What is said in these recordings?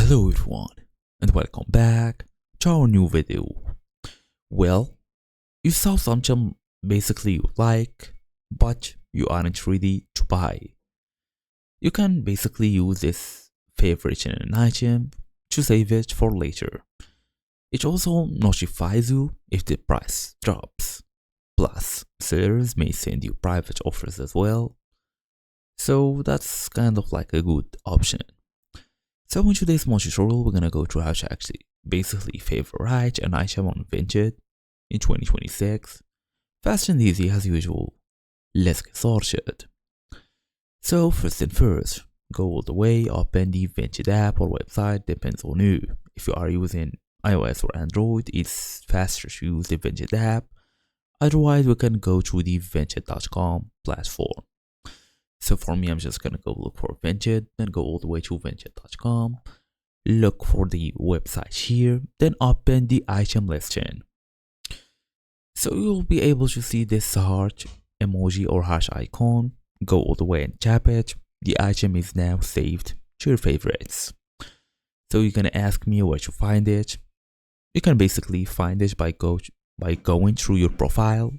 Hello everyone and welcome back to our new video. Well, you saw something basically you like, but you aren't ready to buy. You can basically use this favorite in an item to save it for later. It also notifies you if the price drops. Plus, sellers may send you private offers as well. So that's kind of like a good option. So in today's small tutorial, we're gonna go through how to actually basically favorite an item on Vinted in 2026. Fast and easy as usual. Let's get started. So first thing first, go all the way, open the Vinted app or website, depends on you. If you are using iOS or Android, it's faster to use the Vinted app. Otherwise, we can go to the Vinted.com platform. So for me, I'm just gonna go look for Vinted, then go all the way to Vinted.com, look for the website here, then open the item listing. So you'll be able to see this heart emoji or hash icon, go all the way and tap it. The item is now saved to your favorites. So you're gonna ask me where to find it. You can basically find it by going through your profile.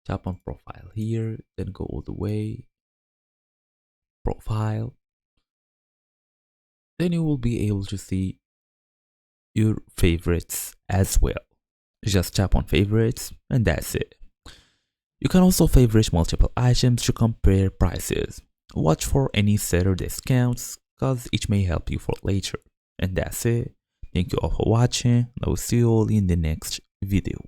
Tap on profile here, then go all the way. Profile, then you will be able to see your favorites as well. Just tap on favorites and that's it. You can also favorite multiple items to compare prices. Watch for any seller discounts cause it may help you for later. And that's it. Thank you all for watching. I will see you all in the next video.